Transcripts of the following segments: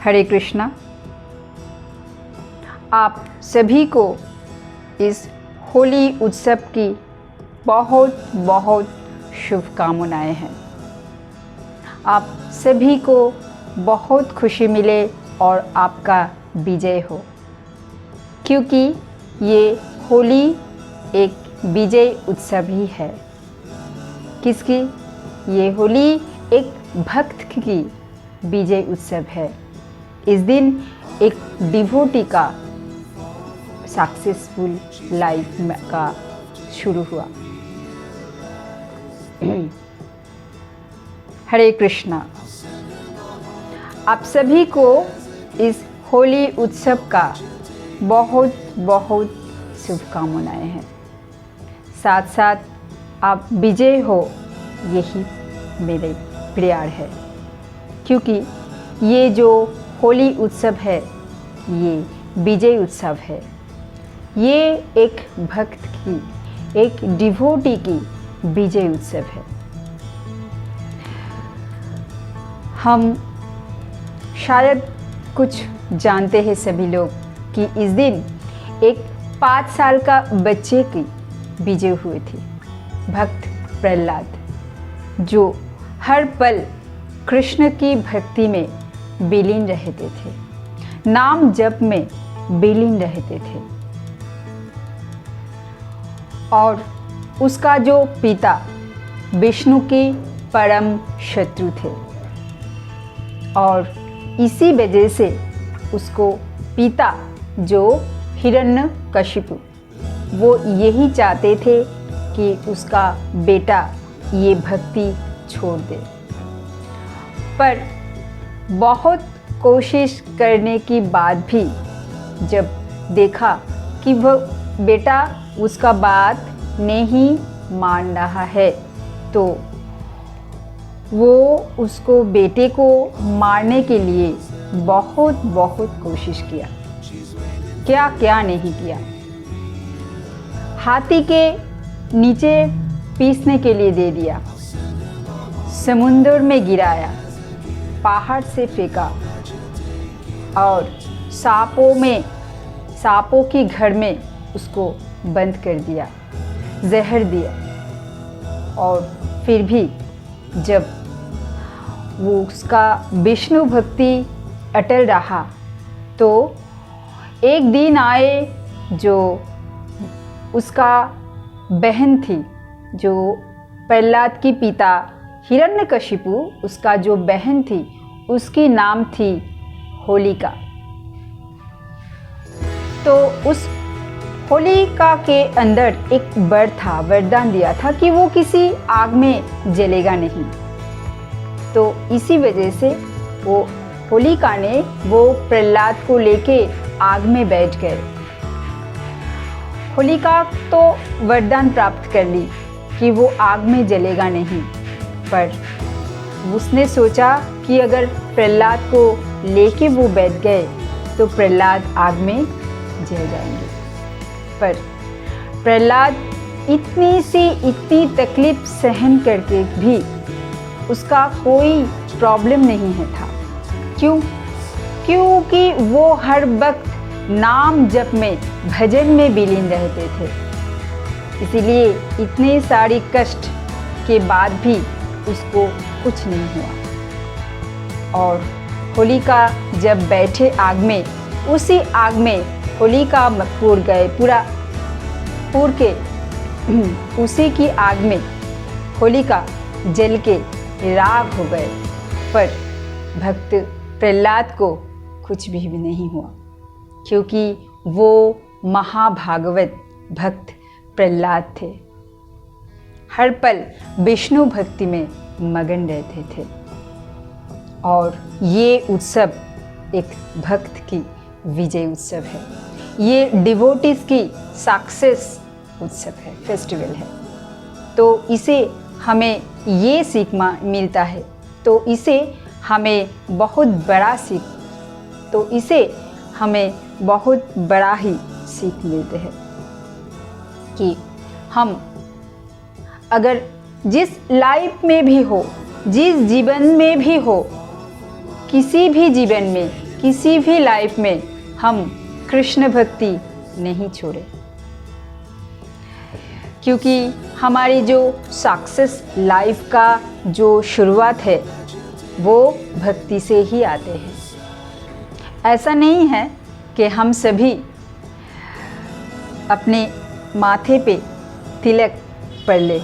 हरे कृष्णा। आप सभी को इस होली उत्सव की बहुत बहुत शुभकामनाएं हैं। आप सभी को बहुत खुशी मिले और आपका विजय हो, क्योंकि ये होली एक विजय उत्सव ही है। किसकी? ये होली एक भक्त की विजय उत्सव है। इस दिन एक डिवोटी का सक्सेसफुल लाइफ का शुरू हुआ। हरे कृष्णा। आप सभी को इस होली उत्सव का बहुत बहुत शुभकामनाएं हैं। साथ साथ आप विजय हो, यही मेरे प्यार है, क्योंकि ये जो होली उत्सव है ये विजय उत्सव है। ये एक भक्त की, एक डिवोटी की विजय उत्सव है। हम शायद कुछ जानते हैं सभी लोग कि इस दिन एक 5 साल का बच्चे की विजय हुई थी, भक्त प्रहलाद, जो हर पल कृष्ण की भक्ति में विलीन रहते थे, नाम जप में विलीन रहते थे। और उसका जो पिता विष्णु के परम शत्रु थे, और इसी वजह से उसको पिता जो हिरण्यकशिपु, वो यही चाहते थे कि उसका बेटा ये भक्ति छोड़ दे। पर बहुत कोशिश करने के बाद भी जब देखा कि वह बेटा उसका बात नहीं मान रहा है, तो वो उसको बेटे को मारने के लिए बहुत बहुत कोशिश किया। क्या क्या नहीं किया। हाथी के नीचे पीसने के लिए दे दिया, समुद्र में गिराया, पहाड़ से फेंका, और सांपों के घर में उसको बंद कर दिया, जहर दिया। और फिर भी जब वो उसका विष्णु भक्ति अटल रहा, तो एक दिन आए जो उसका बहन थी, जो प्रहलाद की पिता हिरण्यकशिपु, उसका जो बहन थी उसकी नाम थी होलिका। तो उस होलिका के अंदर एक वर था, वरदान दिया था कि वो किसी आग में जलेगा नहीं। तो इसी वजह से वो होलिका ने वो प्रहलाद को लेके आग में बैठ गए। होलिका तो वरदान प्राप्त कर ली कि वो आग में जलेगा नहीं, पर उसने सोचा कि अगर प्रहलाद को लेके वो बैठ गए तो प्रहलाद आग में जल जाएंगे। पर प्रहलाद इतनी तकलीफ सहन करके भी उसका कोई प्रॉब्लम नहीं है था। क्यों? क्योंकि वो हर वक्त नाम जप में, भजन में विलीन रहते थे। इसीलिए इतने सारी कष्ट के बाद भी उसको कुछ नहीं हुआ। और होलिका जब बैठे आग में, उसी आग में होलिका पूर गए, पूरा पूर के उसी की आग में होलिका जल के राख हो गए। पर भक्त प्रहलाद को कुछ भी नहीं हुआ, क्योंकि वो महाभागवत भक्त प्रहलाद थे, हर पल विष्णु भक्ति में मगन रहते थे। और ये उत्सव एक भक्त की विजय उत्सव है, ये डिवोटीज की सक्सेस उत्सव है, फेस्टिवल है। तो इसे हमें ये सीख मिलता है, तो इसे हमें बहुत बड़ा ही सीख मिलते हैं कि हम अगर जिस लाइफ में भी हो, जिस जीवन में भी हो, किसी भी जीवन में किसी भी लाइफ में हम कृष्ण भक्ति नहीं छोड़े, क्योंकि हमारी जो सक्सेस लाइफ का जो शुरुआत है वो भक्ति से ही आते हैं। ऐसा नहीं है कि हम सभी अपने माथे पे तिलक पड़ ले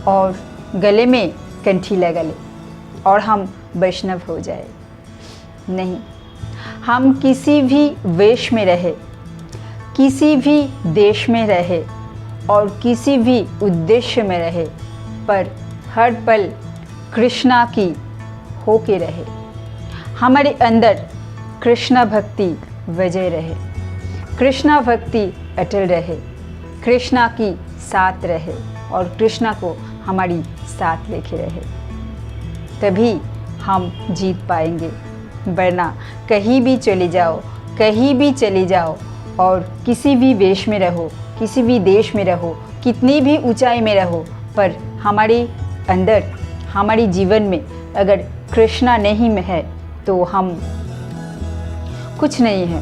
और गले में कंठी लगा ले और हम वैष्णव हो जाए। नहीं, हम किसी भी वेश में रहे, किसी भी देश में रहे और किसी भी उद्देश्य में रहे, पर हर पल कृष्णा की होके रहे। हमारे अंदर कृष्णा भक्ति वजह रहे, कृष्णा भक्ति अटल रहे, कृष्णा की साथ रहे और कृष्णा को हमारी साथ लेके रहे, तभी हम जीत पाएंगे। वरना कहीं भी चले जाओ, कहीं भी चले जाओ और किसी भी वेश में रहो, किसी भी देश में रहो, कितनी भी ऊंचाई में रहो, पर हमारे अंदर, हमारे जीवन में अगर कृष्णा नहीं में है तो हम कुछ नहीं है,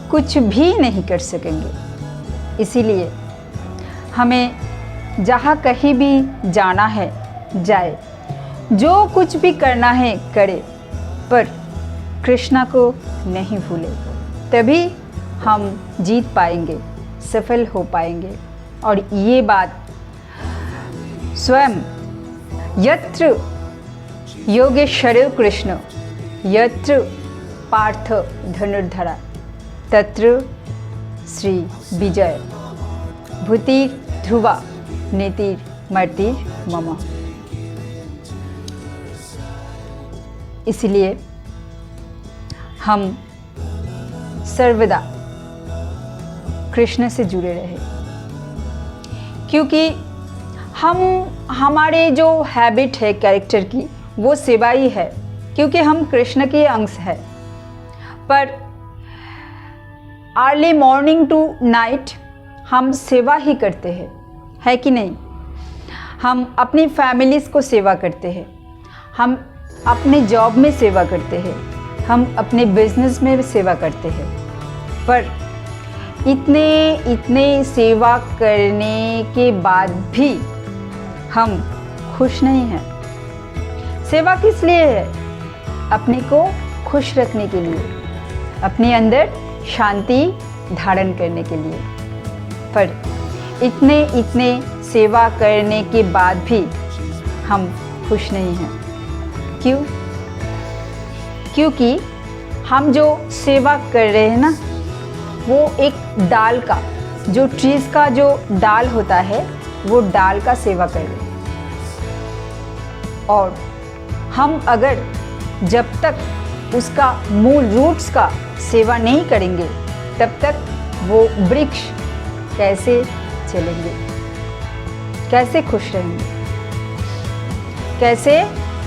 कुछ भी नहीं कर सकेंगे। इसीलिए हमें जहाँ कहीं भी जाना है जाए, जो कुछ भी करना है करे, पर कृष्णा को नहीं भूले, तभी हम जीत पाएंगे, सफल हो पाएंगे। और ये बात स्वयं यत्र योगेश्वरो कृष्ण यत्र पार्थ धनुर्धरा तत्र श्री विजय भूतिर ध्रुवा नीतिर मर्तिर मम। इसलिए हम सर्वदा कृष्ण से जुड़े रहे, क्योंकि हमारे जो हैबिट है कैरेक्टर की वो सेवा ही है, क्योंकि हम कृष्ण के अंश हैं। पर अर्ली मॉर्निंग टू नाइट हम सेवा ही करते हैं, है कि नहीं? हम अपनी फैमिलीज़ को सेवा करते हैं, हम अपने जॉब में सेवा करते हैं, हम अपने बिजनेस में सेवा करते हैं, पर इतने सेवा करने के बाद भी हम खुश नहीं हैं। सेवा किस लिए है? अपने को खुश रखने के लिए, अपने अंदर शांति धारण करने के लिए। पर इतने सेवा करने के बाद भी हम खुश नहीं हैं। क्यों? क्योंकि हम जो सेवा कर रहे हैं ना, वो एक डाल का, जो ट्रीज़ का जो डाल होता है, वो डाल का सेवा कर रहे हैं। और हम अगर जब तक उसका मूल रूट्स का सेवा नहीं करेंगे, तब तक वो वृक्ष कैसे चलेंगे, कैसे खुश रहेंगे, कैसे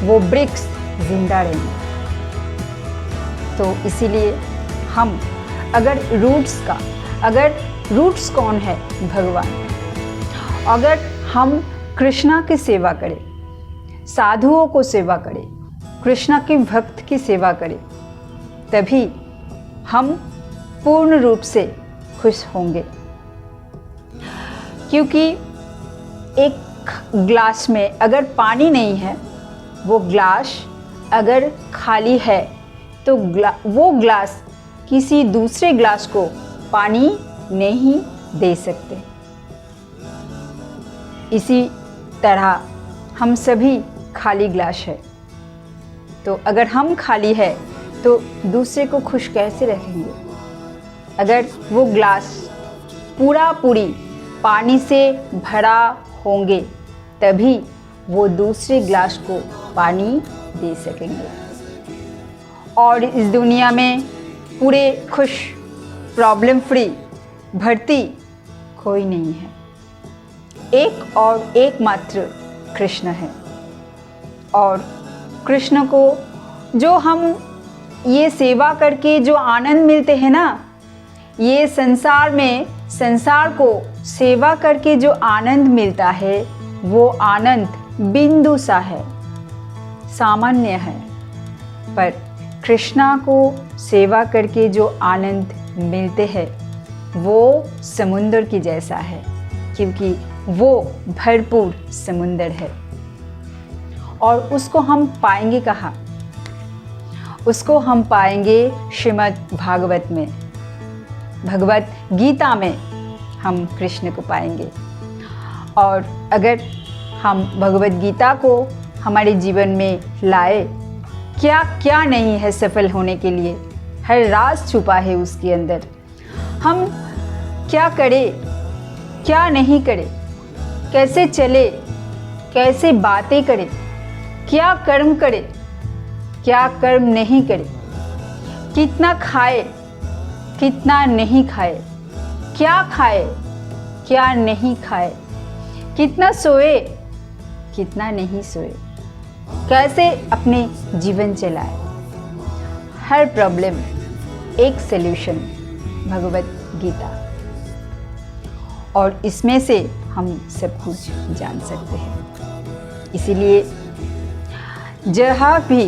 वो वृक्ष जिंदा रहेंगे। तो इसीलिए हम अगर रूट्स कौन है? भगवान। अगर हम कृष्णा की सेवा करें, साधुओं को सेवा करें, कृष्णा के भक्त की सेवा करें, तभी हम पूर्ण रूप से खुश होंगे। क्योंकि एक ग्लास में अगर पानी नहीं है, वो ग्लास अगर खाली है तो वो ग्लास किसी दूसरे ग्लास को पानी नहीं दे सकते। इसी तरह हम सभी खाली ग्लास है, तो अगर हम खाली है तो दूसरे को खुश कैसे रखेंगे? अगर वो ग्लास पूरी पानी से भरा होंगे, तभी वो दूसरे ग्लास को पानी दे सकेंगे। और इस दुनिया में पूरे खुश, प्रॉब्लम फ्री, भर्ती कोई नहीं है। एक और एकमात्र कृष्ण है। और कृष्ण को जो हम ये सेवा करके जो आनंद मिलते हैं ना, ये संसार को सेवा करके जो आनंद मिलता है, वो आनंद बिंदु सा है, सामान्य है। पर कृष्णा को सेवा करके जो आनंद मिलते हैं वो समुंदर की जैसा है, क्योंकि वो भरपूर समुंदर है। और उसको हम पाएंगे कहाँ? उसको हम पाएंगे श्रीमद् भागवत में, भगवत गीता में हम कृष्ण को पाएंगे। और अगर हम भगवत गीता को हमारे जीवन में लाए, क्या क्या नहीं है सफल होने के लिए, हर राज छुपा है उसके अंदर। हम क्या करें, क्या नहीं करें, कैसे चले, कैसे बातें करें, क्या कर्म करें, क्या कर्म नहीं करें, कितना खाए, कितना नहीं खाए, क्या खाए, क्या नहीं खाए, कितना सोए, कितना नहीं सोए, कैसे अपने जीवन चलाए। हर प्रॉब्लम एक सल्यूशन, भगवत गीता। और इसमें से हम सब कुछ जान सकते हैं। इसीलिए जहाँ भी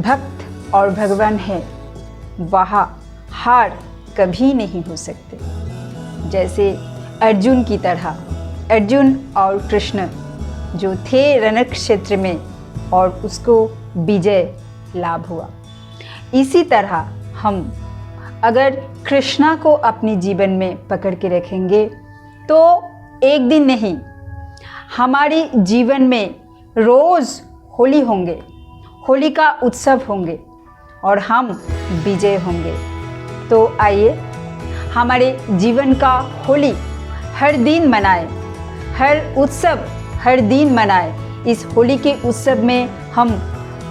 भक्त और भगवान है वहाँ हार कभी नहीं हो सकते। जैसे अर्जुन की तरह, अर्जुन और कृष्ण जो थे रण क्षेत्र में और उसको विजय लाभ हुआ, इसी तरह हम अगर कृष्णा को अपने जीवन में पकड़ के रखेंगे तो एक दिन नहीं, हमारे जीवन में रोज़ होली होंगे, होली का उत्सव होंगे और हम विजय होंगे। तो आइए हमारे जीवन का होली हर दिन मनाएं, हर उत्सव हर दिन मनाएं। इस होली के उत्सव में हम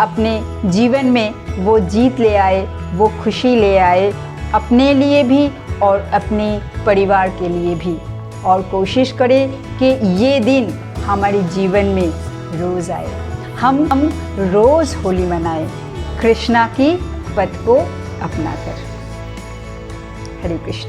अपने जीवन में वो जीत ले आए, वो खुशी ले आए, अपने लिए भी और अपने परिवार के लिए भी। और कोशिश करें कि ये दिन हमारे जीवन में रोज़ आए, हम रोज़ होली मनाएं कृष्णा की पथ को अपनाकर। हरे कृष्ण।